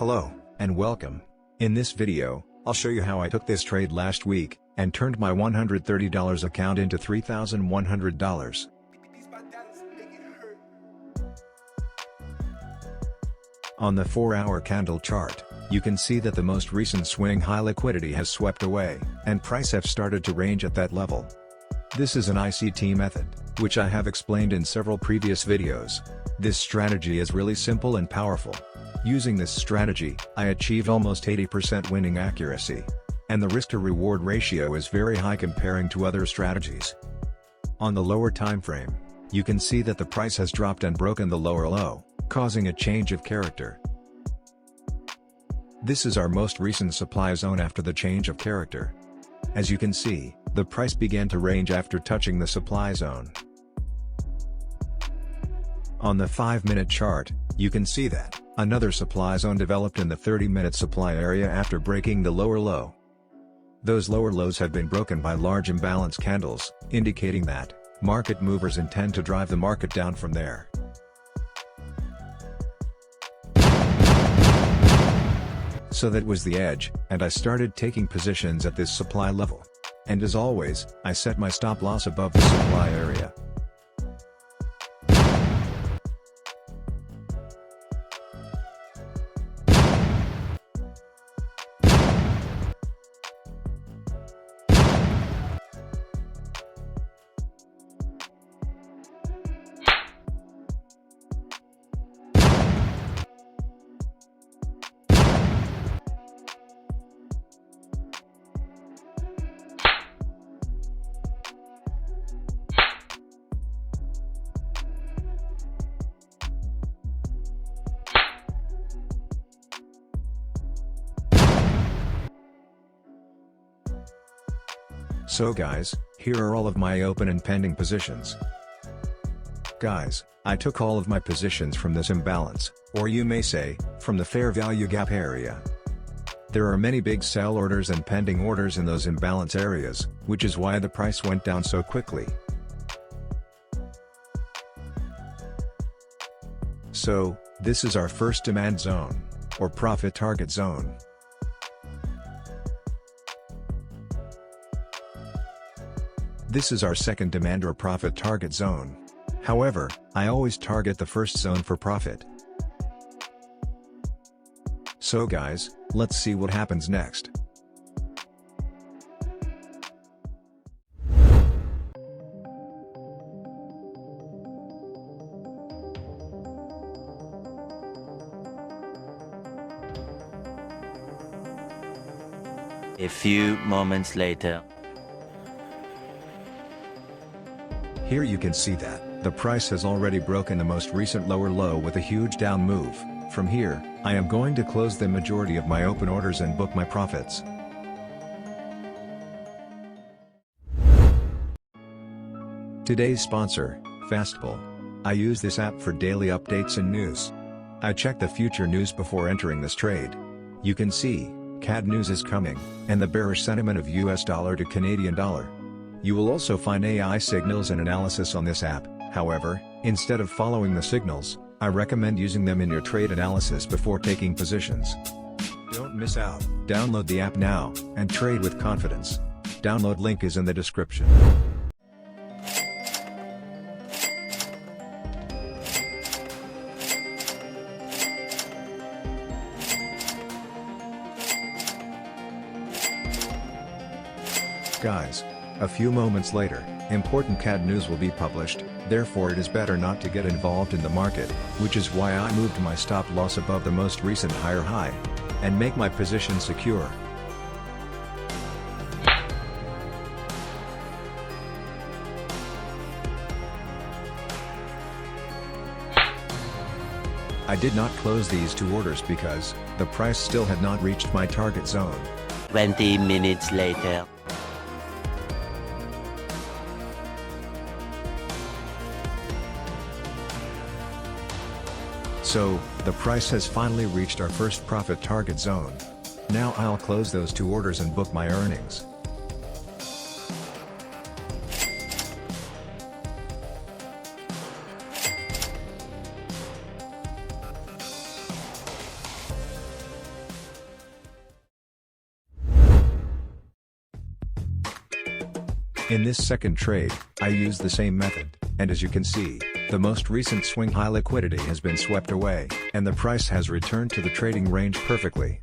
Hello, and welcome. In this video, I'll show you how I took this trade last week, and turned my $130 account into $3,100. On the 4-hour candle chart, you can see that the most recent swing high liquidity has swept away, and price have started to range at that level. This is an ICT method, which I have explained in several previous videos. This strategy is really simple and powerful. Using this strategy, I achieved almost 80% winning accuracy. And the risk-to-reward ratio is very high comparing to other strategies. On the lower time frame, you can see that the price has dropped and broken the lower low, causing a change of character. This is our most recent supply zone after the change of character. As you can see, the price began to range after touching the supply zone. On the 5-minute chart, you can see that another supply zone developed in the 30-minute supply area after breaking the lower low. Those lower lows have been broken by large imbalance candles, indicating that market movers intend to drive the market down from there. So that was the edge, and I started taking positions at this supply level. And as always, I set my stop loss above the supply area. So guys, here are all of my open and pending positions. Guys, I took all of my positions from this imbalance, or you may say, from the fair value gap area. There are many big sell orders and pending orders in those imbalance areas, which is why the price went down so quickly. So, this is our first demand zone, or profit target zone. This is our second demand or profit target zone. However, I always target the first zone for profit. So guys, let's see what happens next. A few moments later. Here you can see that the price has already broken the most recent lower low with a huge down move. From here, I am going to close the majority of my open orders and book my profits. Today's sponsor, Fastbull. I use this app for daily updates and news. I check the future news before entering this trade. You can see, CAD news is coming, and the bearish sentiment of US dollar to Canadian dollar. You will also find AI signals and analysis on this app. However, instead of following the signals, I recommend using them in your trade analysis before taking positions. Don't miss out. Download the app now, and trade with confidence. Download link is in the description. Guys, a few moments later, important CAD news will be published, therefore it is better not to get involved in the market, which is why I moved my stop loss above the most recent higher high, and make my position secure. I did not close these two orders because the price still had not reached my target zone. 20 minutes later. So, the price has finally reached our first profit target zone. Now I'll close those two orders and book my earnings. In this second trade, I used the same method, and as you can see, the most recent swing high liquidity has been swept away, and the price has returned to the trading range perfectly.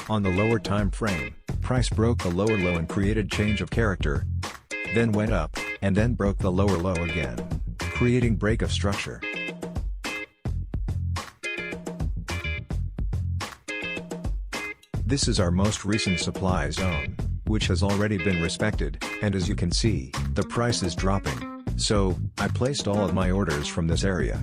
On the lower time frame, price broke the lower low and created change of character, then went up, and then broke the lower low again, creating break of structure. This is our most recent supply zone, which has already been respected, and as you can see, the price is dropping, so I placed all of my orders from this area.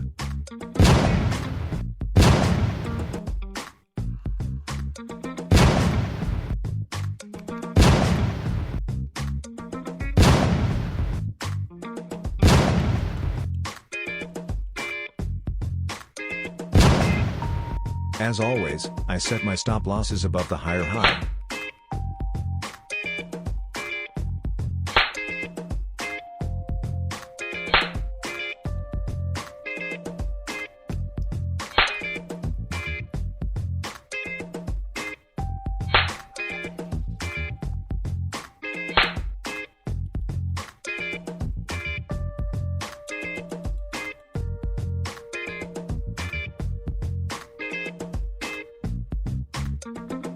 As always, I set my stop losses above the higher high.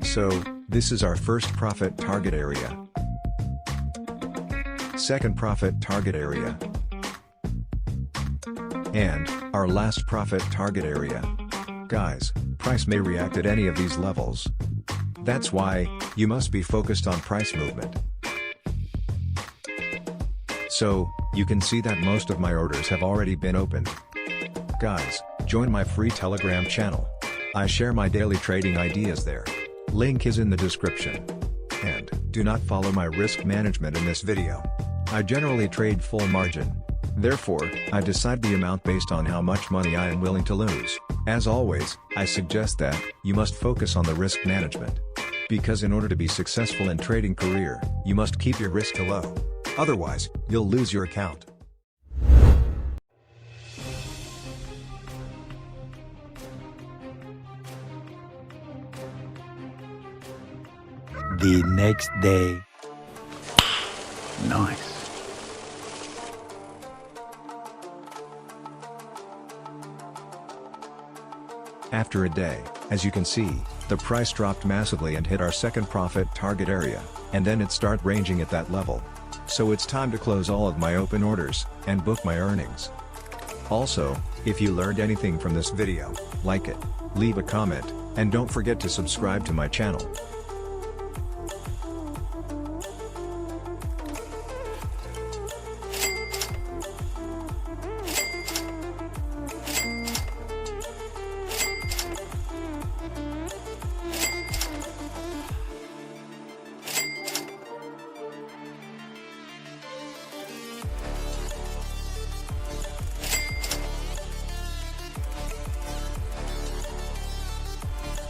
So, this is our first profit target area. Second profit target area. And, our last profit target area. Guys, price may react at any of these levels. That's why, you must be focused on price movement. So, you can see that most of my orders have already been opened. Guys, join my free Telegram channel. I share my daily trading ideas there. Link is in the description. And, do not follow my risk management in this video. I generally trade full margin. Therefore, I decide the amount based on how much money I am willing to lose. As always, I suggest that, you must focus on the risk management. Because in order to be successful in trading career, you must keep your risk low. Otherwise, you'll lose your account. The next day. Nice. After a day, as you can see, the price dropped massively and hit our second profit target area, and then it started ranging at that level. So it's time to close all of my open orders, and book my earnings. Also, if you learned anything from this video, like it, leave a comment, and don't forget to subscribe to my channel.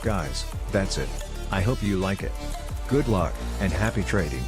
Guys, that's it. I hope you like it. Good luck, and happy trading.